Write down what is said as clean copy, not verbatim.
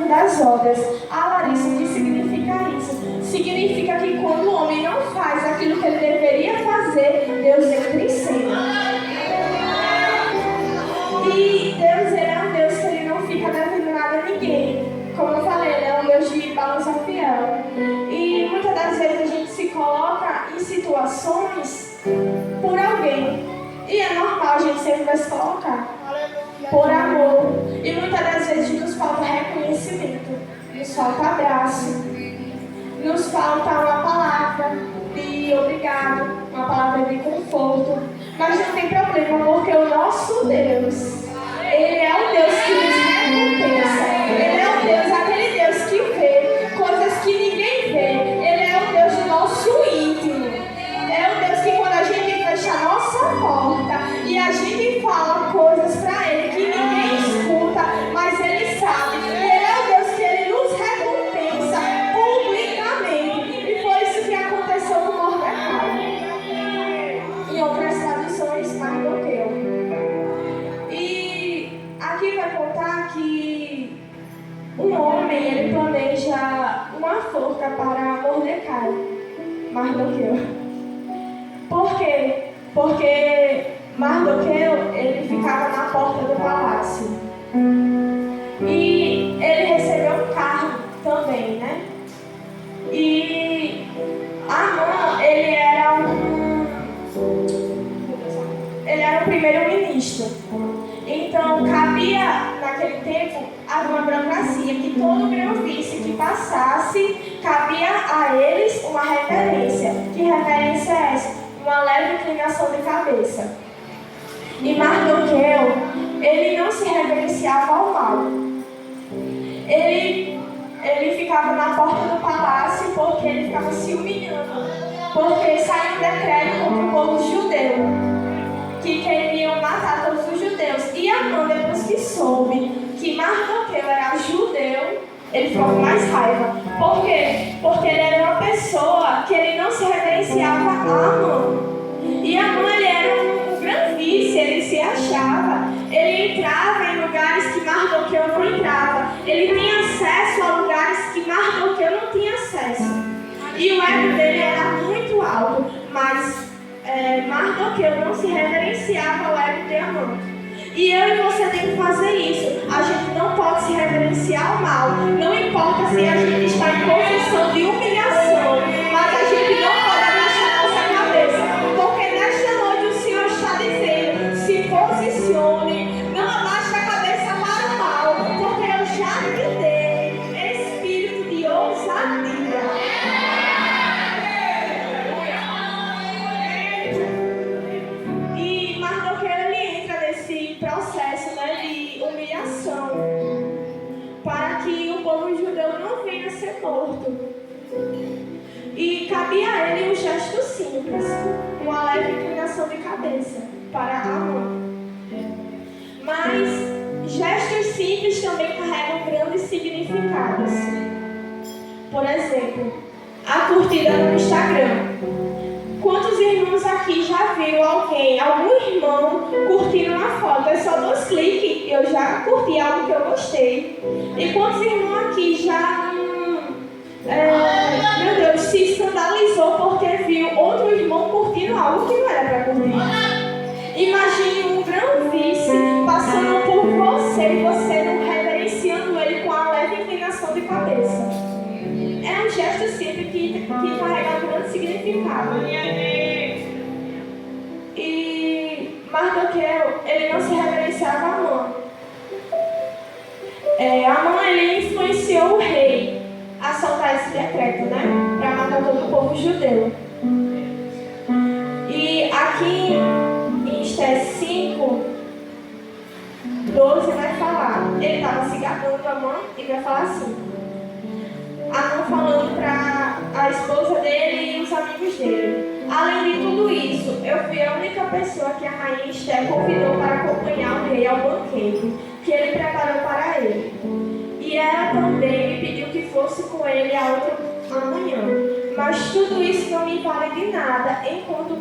das obras. Larissa, o que significa isso? Significa que quando o homem não faz aquilo que ele deveria fazer, Deus entra em cena. E Deus, ele é um Deus que ele não fica devendo nada a ninguém. Como eu falei, ele é um Deus de balança fiel. E muitas das vezes a gente se coloca em situações por alguém. E é normal, a gente sempre vai se colocar por amor. E muitas das vezes nos falta reconhecimento, nos falta abraço, nos falta uma palavra de obrigado, uma palavra de conforto. Mas não tem problema, porque o nosso Deus, ele é o Deus que nos recompensa. Ele é o Deus, aquele Deus que vê coisas que ninguém vê. Ele é o Deus do nosso íntimo. É o Deus que quando a gente fecha a nossa porta e a gente fala coisas para Ele que ninguém escuta, mas Ele sabe. E Ele é o Deus que Ele nos recompensa publicamente. E foi isso que aconteceu com Mordecai. Em outras traduções, Mardoqueu. E aqui vai contar que um homem, ele planeja uma forca para Mordecai, Mardoqueu. Por quê? Porque Mardoqueu, ele ficava na porta do palácio. E ele recebeu um cargo também, né? E Amã, ele era o primeiro-ministro. Então, cabia, naquele tempo, uma burocracia que todo grão-vice que passasse, cabia a eles uma reverência. Que reverência é essa? Uma leve inclinação de cabeça. E Mardoqueu, ele não se reverenciava ao mal. Ele ficava na porta do palácio porque ele ficava se humilhando. Porque saiu um decreto contra o povo judeu, que queriam matar todos os judeus. E Amã, depois que soube que Mardoqueu era judeu, ele ficou com mais raiva. Por quê? Porque ele era uma pessoa que ele não se reverenciava a Amã. E Amã, ele era um grão-vice, ele se achava. Ele entrava em lugares que Mardoqueu não entrava. Ele tinha acesso a lugares que Mardoqueu não tinha acesso. E o ego dele era muito alto, mas Mardoqueu não se reverenciava ao ego de Amã. E eu e você tem que fazer isso. A gente não pode se reverenciar ao mal. Não importa se a gente está em posição de humilhação, mas a gente não pode abaixar nossa cabeça. Porque nesta noite o Senhor está dizendo: se posicione, não abaixe a cabeça para o mal, porque eu já te dei espírito de ousadia. E Mardoqueu, ele entra nesse processo, né, de humilhação, para que o povo judeu não venha a ser morto. E cabia a ele um gesto simples, uma leve inclinação de cabeça para Amã. Mas gestos simples também carregam grandes significados. Por exemplo, a curtida no Instagram. Quantos irmãos aqui já viram algum irmão curtindo uma foto? É só 2 cliques, eu já curti algo que eu gostei. E quantos irmãos aqui já meu Deus, se escandalizou porque viu outro irmão curtindo algo que não era para curtir? Imagine um grão-vice passando por você e você não reverenciando ele com a leve inclinação de cabeça. É um gesto simples que carrega um grande significado. E Mardoqueu, ele não se reverenciava a Amã. Amã, ele influenciou o rei a soltar esse decreto, né? Para matar todo o povo judeu. E aqui em Esté 5, 12 vai falar. Ele estava se gabando Amã e vai falar assim. Amã falando para a esposa dele e os amigos dele: além de tudo isso, eu fui a única pessoa que a rainha Esté convidou para acompanhar o rei ao banquete que ele preparou para ele. E ela também me pediu que fosse com ele a outra manhã. Mas tudo isso não me vale de nada enquanto